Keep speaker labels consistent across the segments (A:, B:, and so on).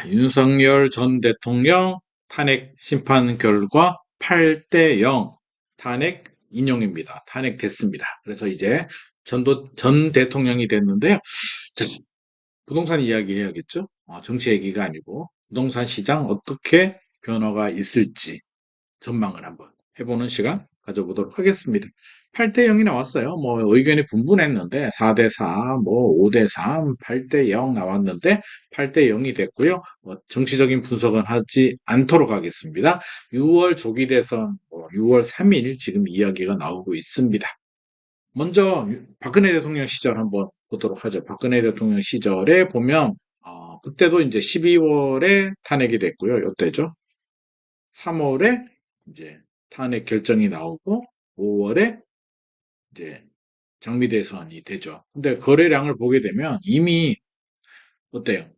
A: 윤석열 전 대통령 탄핵 심판 결과 8대 0 탄핵 인용입니다. 탄핵됐습니다. 그래서 이제 전 대통령이 됐는데요. 자, 부동산 이야기 해야겠죠? 정치 얘기가 아니고 부동산 시장 어떻게 변화가 있을지 전망을 한번 해보는 시간 가져보도록 하겠습니다. 8대 0이 나왔어요. 뭐 의견이 분분했는데 4대 4, 뭐 5대 3, 8대 0 나왔는데 8대 0이 됐고요. 정치적인 분석은 하지 않도록 하겠습니다. 6월 조기 대선 6월 3일 지금 이야기가 나오고 있습니다. 먼저 박근혜 대통령 시절 한번 보도록 하죠. 박근혜 대통령 시절에 보면 그때도 이제 12월에 탄핵이 됐고요. 이때죠. 3월에 이제 탄핵 결정이 나오고 5월에 이제 정비대선이 되죠. 근데 거래량을 보게 되면 이미 어때요?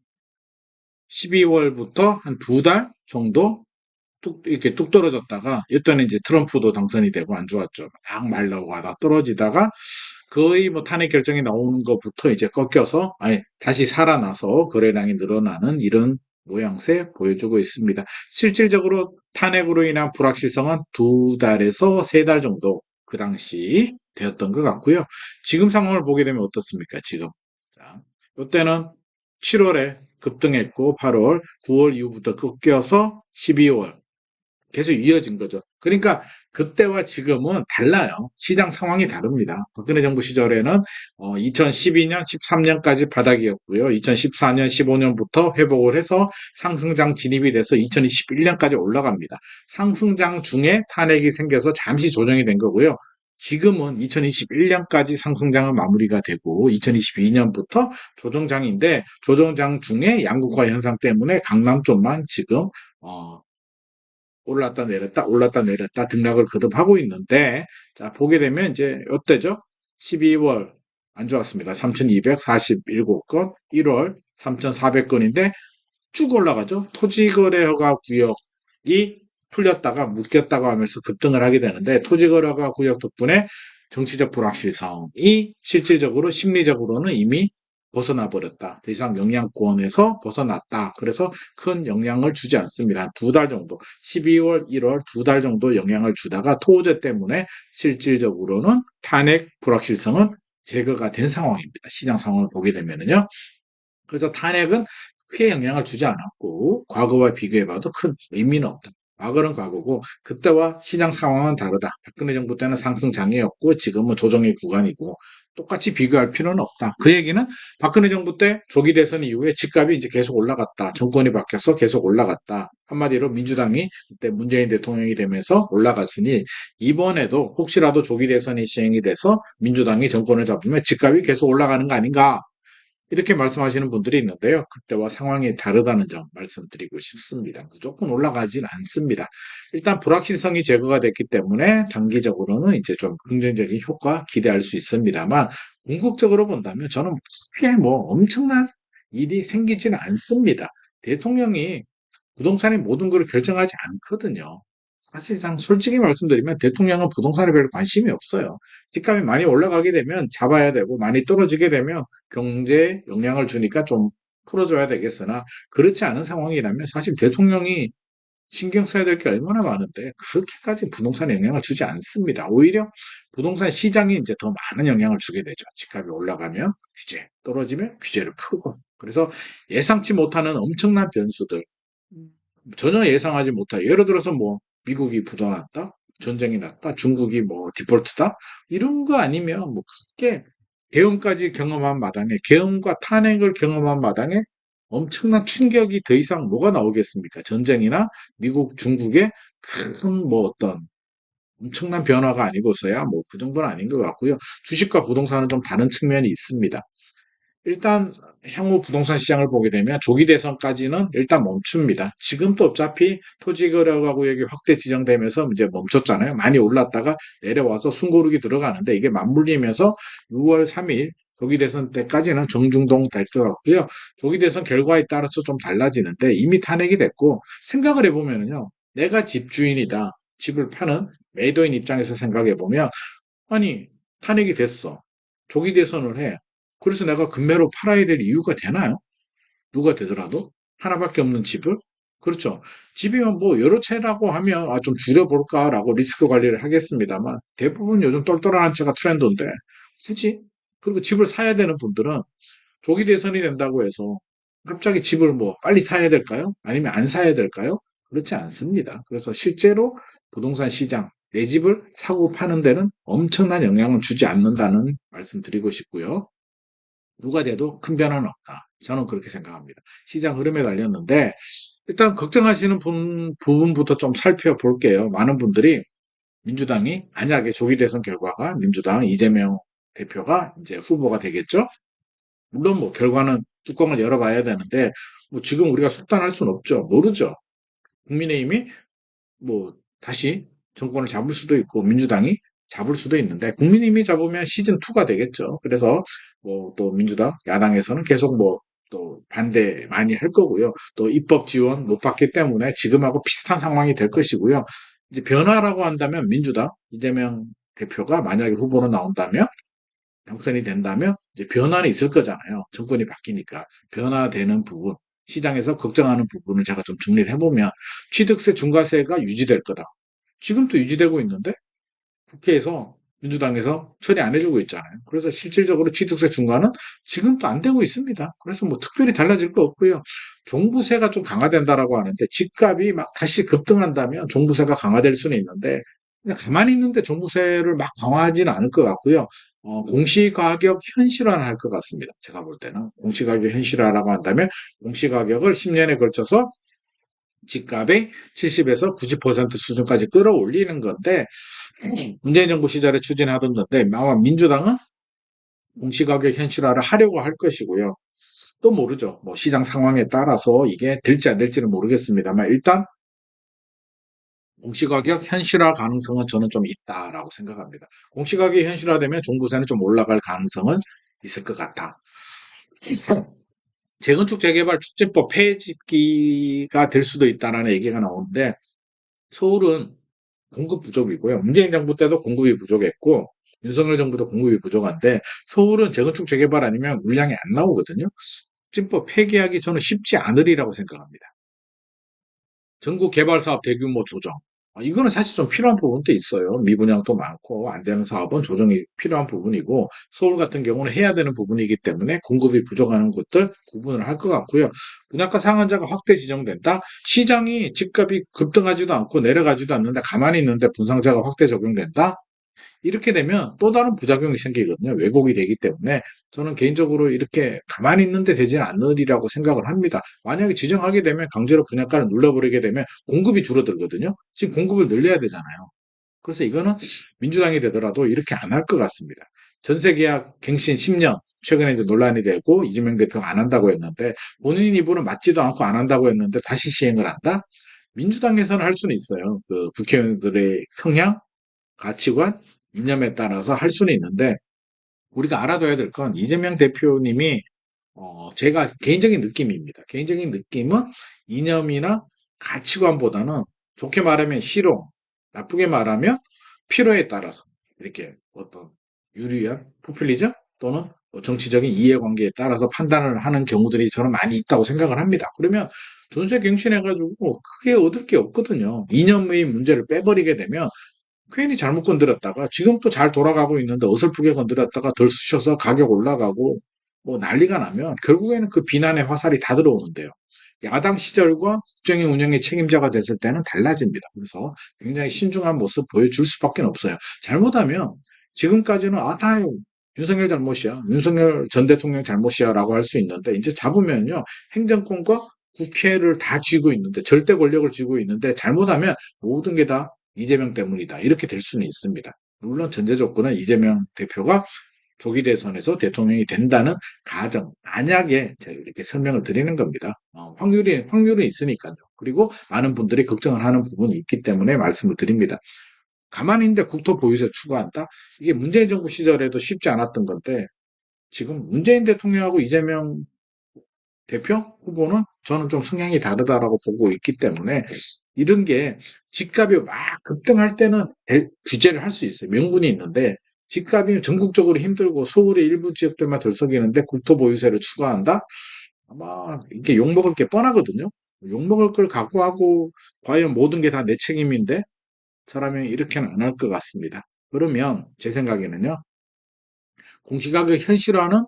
A: 12월부터 한 두 달 정도 이렇게 뚝 떨어졌다가 이때는 이제 트럼프도 당선이 되고 안 좋았죠. 막 말라고 하다 떨어지다가 거의 뭐 탄핵 결정이 나오는 것부터 이제 꺾여서 아니 다시 살아나서 거래량이 늘어나는 이런 모양새 보여주고 있습니다. 실질적으로 탄핵으로 인한 불확실성은 두 달에서 세 달 정도 그 당시 되었던 것 같고요. 지금 상황을 보게 되면 어떻습니까? 지금 자, 이때는 7월에 급등했고 8월, 9월 이후부터 꺾여서 12월 계속 이어진 거죠. 그러니까 그때와 지금은 달라요. 시장 상황이 다릅니다. 박근혜 정부 시절에는 2012년, 13년까지 바닥이었고요. 2014년, 15년부터 회복을 해서 상승장 진입이 돼서 2021년까지 올라갑니다. 상승장 중에 탄핵이 생겨서 잠시 조정이 된 거고요. 지금은 2021년까지 상승장은 마무리가 되고 2022년부터 조정장인데 조정장 중에 양극화 현상 때문에 강남 쪽만 지금 올랐다 내렸다 올랐다 내렸다 등락을 거듭하고 있는데 자 보게 되면 이제 이때죠. 12월 안 좋았습니다. 3,247건 1월 3,400건인데 쭉 올라가죠. 토지거래허가 구역이 풀렸다가 묶였다가 하면서 급등을 하게 되는데 토지거래허가 구역 덕분에 정치적 불확실성이 실질적으로 심리적으로는 이미 벗어나 버렸다. 더 이상 영향권에서 벗어났다. 그래서 큰 영향을 주지 않습니다. 두 달 정도, 12월, 1월 두 달 정도 영향을 주다가 토제 때문에 실질적으로는 탄핵 불확실성은 제거가 된 상황입니다. 시장 상황을 보게 되면요. 그래서 탄핵은 크게 영향을 주지 않았고 과거와 비교해봐도 큰 의미는 없다. 과거는 과거고 그때와 시장 상황은 다르다. 박근혜 정부 때는 상승장이었고 지금은 조정의 구간이고 똑같이 비교할 필요는 없다. 그 얘기는 박근혜 정부 때 조기 대선 이후에 집값이 이제 계속 올라갔다. 정권이 바뀌어서 계속 올라갔다. 한마디로 민주당이 그때 문재인 대통령이 되면서 올라갔으니 이번에도 혹시라도 조기 대선이 시행이 돼서 민주당이 정권을 잡으면 집값이 계속 올라가는 거 아닌가? 이렇게 말씀하시는 분들이 있는데요. 그때와 상황이 다르다는 점 말씀드리고 싶습니다. 무조건 올라가진 않습니다. 일단 불확실성이 제거가 됐기 때문에 단기적으로는 이제 좀 긍정적인 효과 기대할 수 있습니다만 궁극적으로 본다면 저는 크게 뭐 엄청난 일이 생기지는 않습니다. 대통령이 부동산의 모든 걸 결정하지 않거든요. 사실상 솔직히 말씀드리면 대통령은 부동산에 별로 관심이 없어요. 집값이 많이 올라가게 되면 잡아야 되고 많이 떨어지게 되면 경제에 영향을 주니까 좀 풀어줘야 되겠으나 그렇지 않은 상황이라면 사실 대통령이 신경 써야 될 게 얼마나 많은데 그렇게까지 부동산에 영향을 주지 않습니다. 오히려 부동산 시장이 이제 더 많은 영향을 주게 되죠. 집값이 올라가면 규제, 떨어지면 규제를 풀고. 그래서 예상치 못하는 엄청난 변수들, 전혀 예상하지 못할 예를 들어서 뭐 미국이 부도났다, 전쟁이 났다, 중국이 뭐 디폴트다 이런 거 아니면 뭐 크게 계엄까지 경험한 마당에 계엄과 탄핵을 경험한 마당에 엄청난 충격이 더 이상 뭐가 나오겠습니까? 전쟁이나 미국, 중국의 큰 뭐 어떤 엄청난 변화가 아니고서야 뭐 그 정도는 아닌 것 같고요. 주식과 부동산은 좀 다른 측면이 있습니다. 일단 향후 부동산 시장을 보게 되면 조기 대선까지는 일단 멈춥니다. 지금도 어차피 토지거래가 구역이 확대 지정되면서 이제 멈췄잖아요. 많이 올랐다가 내려와서 숨고르기 들어가는데 이게 맞물리면서 6월 3일 조기 대선 때까지는 정중동 될 것 같고요. 조기 대선 결과에 따라서 좀 달라지는데 이미 탄핵이 됐고 생각을 해보면요. 내가 집주인이다. 집을 파는 매도인 입장에서 생각해 보면 아니 탄핵이 됐어. 조기 대선을 해. 그래서 내가 금매로 팔아야 될 이유가 되나요? 누가 되더라도? 하나밖에 없는 집을? 그렇죠. 집이면 뭐 여러 채라고 하면 좀 줄여볼까라고 리스크 관리를 하겠습니다만 대부분 요즘 똘똘한 한 채가 트렌드인데 굳이? 그리고 집을 사야 되는 분들은 조기 대선이 된다고 해서 갑자기 집을 뭐 빨리 사야 될까요? 아니면 안 사야 될까요? 그렇지 않습니다. 그래서 실제로 부동산 시장, 내 집을 사고 파는 데는 엄청난 영향을 주지 않는다는 말씀 드리고 싶고요. 누가 돼도 큰 변화는 없다. 저는 그렇게 생각합니다. 시장 흐름에 달렸는데 일단 걱정하시는 부분부터 좀 살펴볼게요. 많은 분들이 민주당이 만약에 조기 대선 결과가 민주당 이재명 대표가 이제 후보가 되겠죠? 물론 뭐 결과는 뚜껑을 열어봐야 되는데 뭐 지금 우리가 속단할 수는 없죠. 모르죠. 국민의힘이 뭐 다시 정권을 잡을 수도 있고 민주당이 잡을 수도 있는데 국민의힘이 잡으면 시즌2가 되겠죠. 그래서 뭐 또 민주당 야당에서는 계속 뭐 또 반대 많이 할 거고요. 또 입법 지원 못 받기 때문에 지금하고 비슷한 상황이 될 것이고요. 이제 변화라고 한다면 민주당 이재명 대표가 만약에 후보로 나온다면 당선이 된다면 이제 변화는 있을 거잖아요. 정권이 바뀌니까 변화되는 부분, 시장에서 걱정하는 부분을 제가 좀 정리를 해보면 취득세 중과세가 유지될 거다. 지금도 유지되고 있는데 국회에서 민주당에서 처리 안 해주고 있잖아요. 그래서 실질적으로 취득세 중과는 지금도 안 되고 있습니다. 그래서 뭐 특별히 달라질 거 없고요. 종부세가 좀 강화된다라고 하는데 집값이 막 다시 급등한다면 종부세가 강화될 수는 있는데 그냥 가만히 있는데 종부세를 막 강화하지는 않을 것 같고요. 공시가격 현실화는 할 것 같습니다. 제가 볼 때는 공시가격 현실화라고 한다면 공시가격을 10년에 걸쳐서 집값의 70에서 90% 수준까지 끌어올리는 건데 문재인 정부 시절에 추진하던 건데 아마 민주당은 공시가격 현실화를 하려고 할 것이고요. 또 모르죠. 뭐 시장 상황에 따라서 이게 될지 안 될지는 모르겠습니다만 일단 공시가격 현실화 가능성은 저는 좀 있다라고 생각합니다. 공시가격이 현실화되면 종부세는 좀 올라갈 가능성은 있을 것 같아. 재건축 재개발 촉진법 폐지기가 될 수도 있다라는 얘기가 나오는데 서울은 공급 부족이고요. 문재인 정부 때도 공급이 부족했고 윤석열 정부도 공급이 부족한데 서울은 재건축 재개발 아니면 물량이 안 나오거든요. 촉진법 폐기하기 저는 쉽지 않으리라고 생각합니다. 전국 개발 사업 대규모 조정. 이거는 사실 좀 필요한 부분도 있어요. 미분양도 많고 안 되는 사업은 조정이 필요한 부분이고 서울 같은 경우는 해야 되는 부분이기 때문에 공급이 부족한 것들 구분을 할 것 같고요. 분양가 상한제가 확대 지정된다. 시장이 집값이 급등하지도 않고 내려가지도 않는데 가만히 있는데 분상자가 확대 적용된다. 이렇게 되면 또 다른 부작용이 생기거든요. 왜곡이 되기 때문에 저는 개인적으로 이렇게 가만히 있는데 되지는 않으리라고 생각을 합니다. 만약에 지정하게 되면 강제로 분양가를 눌러버리게 되면 공급이 줄어들거든요. 지금 공급을 늘려야 되잖아요. 그래서 이거는 민주당이 되더라도 이렇게 안 할 것 같습니다. 전세계약 갱신 10년 최근에 이제 논란이 되고 이재명 대표가 안 한다고 했는데 본인 입으로 맞지도 않고 안 한다고 했는데 다시 시행을 한다? 민주당에서는 할 수는 있어요. 그 국회의원들의 성향, 가치관, 이념에 따라서 할 수는 있는데 우리가 알아둬야 될 건 이재명 대표님이 제가 개인적인 느낌입니다. 개인적인 느낌은 이념이나 가치관보다는 좋게 말하면 실용, 나쁘게 말하면 필요에 따라서 이렇게 어떤 유리한 포퓰리즘 또는 정치적인 이해관계에 따라서 판단을 하는 경우들이 저는 많이 있다고 생각을 합니다. 그러면 전세 갱신해가지고 크게 얻을 게 없거든요. 이념의 문제를 빼버리게 되면 괜히 잘못 건드렸다가 지금 또 잘 돌아가고 있는데 어설프게 건드렸다가 덜 쑤셔서 가격 올라가고 뭐 난리가 나면 결국에는 그 비난의 화살이 다 들어오는데요. 야당 시절과 국정의 운영의 책임자가 됐을 때는 달라집니다. 그래서 굉장히 신중한 모습 보여줄 수밖에 없어요. 잘못하면 지금까지는 다 윤석열 잘못이야. 윤석열 전 대통령 잘못이야 라고 할 수 있는데 이제 잡으면요. 행정권과 국회를 다 쥐고 있는데 절대 권력을 쥐고 있는데 잘못하면 모든 게 다 이재명 때문이다. 이렇게 될 수는 있습니다. 물론 전제 조건은 이재명 대표가 조기 대선에서 대통령이 된다는 가정, 만약에 제가 이렇게 설명을 드리는 겁니다. 확률이 있으니까요. 그리고 많은 분들이 걱정을 하는 부분이 있기 때문에 말씀을 드립니다. 가만히 있는데 국토 보유세 추가한다? 이게 문재인 정부 시절에도 쉽지 않았던 건데 지금 문재인 대통령하고 이재명 대표 후보는 저는 좀 성향이 다르다라고 보고 있기 때문에 이런 게 집값이 막 급등할 때는 규제를 할 수 있어요. 명분이 있는데 집값이 전국적으로 힘들고 서울의 일부 지역들만 들썩이는데 국토 보유세를 추가한다? 아마 이게 욕먹을 게 뻔하거든요. 욕먹을 걸 각오하고 과연 모든 게 다 내 책임인데 사람이 이렇게는 안 할 것 같습니다. 그러면 제 생각에는요. 공시가격 현실화는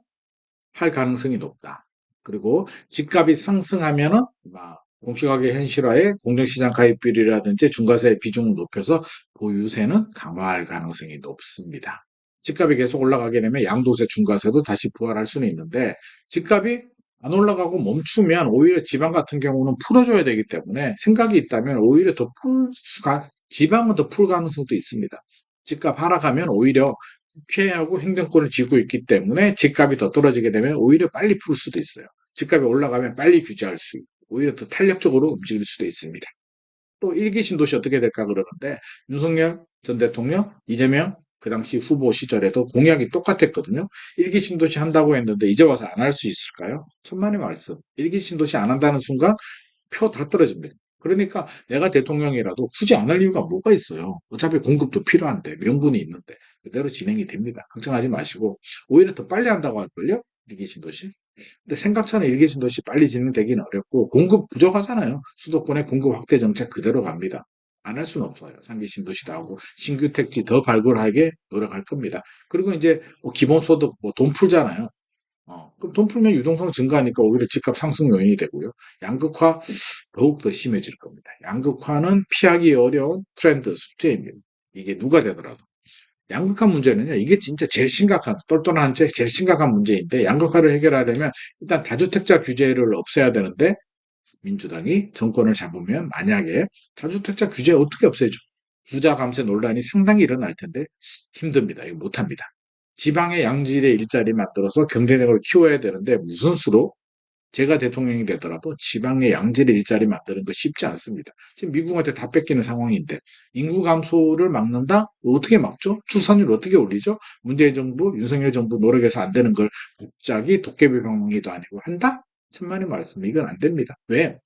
A: 할 가능성이 높다. 그리고 집값이 상승하면은 공시가격 현실화에 공정시장 가입 비율이라든지 중과세 비중을 높여서 보유세는 강화할 가능성이 높습니다. 집값이 계속 올라가게 되면 양도세, 중과세도 다시 부활할 수는 있는데 집값이 안 올라가고 멈추면 오히려 지방 같은 경우는 풀어줘야 되기 때문에 생각이 있다면 오히려 지방은 더 풀 가능성도 있습니다. 집값 하락하면 오히려 국회하고 행정권을 쥐고 있기 때문에 집값이 더 떨어지게 되면 오히려 빨리 풀 수도 있어요. 집값이 올라가면 빨리 규제할 수 있고 오히려 더 탄력적으로 움직일 수도 있습니다. 또 일기 신도시 어떻게 될까 그러는데 윤석열 전 대통령, 이재명 그 당시 후보 시절에도 공약이 똑같았거든요. 일기 신도시 한다고 했는데 이제 와서 안 할 수 있을까요? 천만의 말씀. 일기 신도시 안 한다는 순간 표 다 떨어집니다. 그러니까 내가 대통령이라도 굳이 안 할 이유가 뭐가 있어요. 어차피 공급도 필요한데 명분이 있는데 그대로 진행이 됩니다. 걱정하지 마시고 오히려 더 빨리 한다고 할걸요? 일기 신도시. 근데 생각처럼 일기 신도시 빨리 진행되기는 어렵고 공급 부족하잖아요. 수도권의 공급 확대 정책 그대로 갑니다. 안 할 수는 없어요. 3기 신도시도 하고 신규 택지 더 발굴하게 노력할 겁니다. 그리고 이제 뭐 기본소득 돈 풀잖아요. 그럼 돈 풀면 유동성 증가하니까 오히려 집값 상승 요인이 되고요. 양극화 더욱 더 심해질 겁니다. 양극화는 피하기 어려운 트렌드 숙제입니다. 이게 누가 되더라도. 양극화 문제는요, 이게 진짜 제일 심각한, 똘똘한 채 제일 심각한 문제인데, 양극화를 해결하려면 일단 다주택자 규제를 없애야 되는데, 민주당이 정권을 잡으면 만약에 다주택자 규제 어떻게 없애죠? 부자 감세 논란이 상당히 일어날 텐데 힘듭니다. 이거 못합니다. 지방의 양질의 일자리 만들어서 경제력을 키워야 되는데 무슨 수로? 제가 대통령이 되더라도 지방의 양질의 일자리 만드는 거 쉽지 않습니다. 지금 미국한테 다 뺏기는 상황인데 인구 감소를 막는다? 어떻게 막죠? 출산율 어떻게 올리죠? 문재인 정부, 윤석열 정부 노력해서 안 되는 걸 갑자기 도깨비 방망이도 아니고 한다? 천만의 말씀. 이건 안 됩니다. 왜?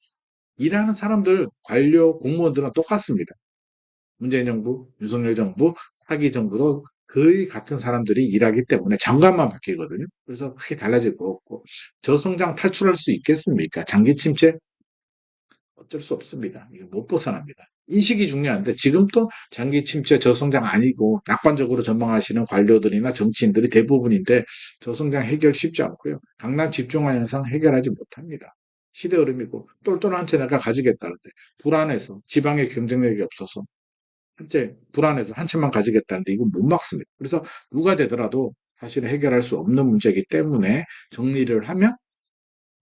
A: 일하는 사람들, 관료, 공무원들은 똑같습니다. 문재인 정부, 윤석열 정부, 차기 정부도 거의 같은 사람들이 일하기 때문에 장관만 바뀌거든요. 그래서 크게 달라질 거 없고 저성장 탈출할 수 있겠습니까? 장기 침체 어쩔 수 없습니다. 이거 못 벗어납니다. 인식이 중요한데 지금 또 장기 침체 저성장 아니고 낙관적으로 전망하시는 관료들이나 정치인들이 대부분인데 저성장 해결 쉽지 않고요. 강남 집중화 현상 해결하지 못합니다. 시대 흐름이고 똘똘한 채 내가 가지겠다는데 불안해서 지방의 경쟁력이 없어서 한채 불안해서 한 채만 가지겠다는데 이건 못 막습니다. 그래서 누가 되더라도 사실 해결할 수 없는 문제이기 때문에 정리를 하면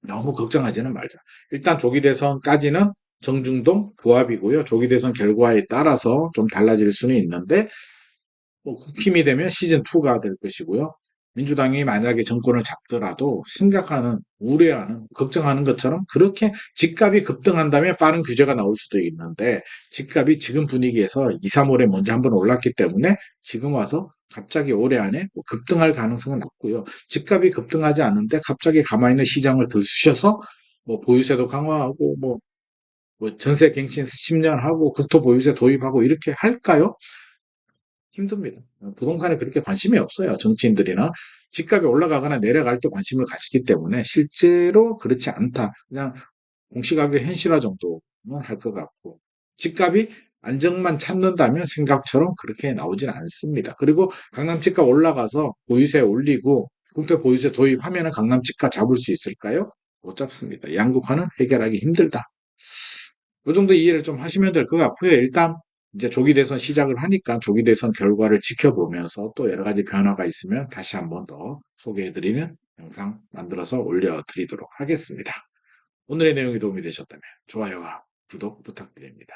A: 너무 걱정하지는 말자. 일단 조기 대선까지는 정중동 부합이고요. 조기 대선 결과에 따라서 좀 달라질 수는 있는데 국힘이 되면 시즌2가 될 것이고요. 민주당이 만약에 정권을 잡더라도 생각하는, 우려하는, 걱정하는 것처럼 그렇게 집값이 급등한다면 빠른 규제가 나올 수도 있는데 집값이 지금 분위기에서 2, 3월에 먼저 한번 올랐기 때문에 지금 와서 갑자기 올해 안에 급등할 가능성은 낮고요. 집값이 급등하지 않는데 갑자기 가만히 있는 시장을 들쑤셔서 보유세도 강화하고 전세 갱신 10년 하고 국토 보유세 도입하고 이렇게 할까요? 힘듭니다. 부동산에 그렇게 관심이 없어요. 정치인들이나 집값이 올라가거나 내려갈 때 관심을 가지기 때문에 실제로 그렇지 않다. 그냥 공시가격 현실화 정도는 할 것 같고 집값이 안정만 찾는다면 생각처럼 그렇게 나오진 않습니다. 그리고 강남 집값 올라가서 보유세 올리고 국토 보유세 도입하면 강남 집값 잡을 수 있을까요? 못 잡습니다. 양극화는 해결하기 힘들다. 이 정도 이해를 좀 하시면 될 것 같고요. 일단 이제 조기 대선 시작을 하니까 조기 대선 결과를 지켜보면서 또 여러 가지 변화가 있으면 다시 한번 더 소개해드리는 영상 만들어서 올려드리도록 하겠습니다. 오늘의 내용이 도움이 되셨다면 좋아요와 구독 부탁드립니다.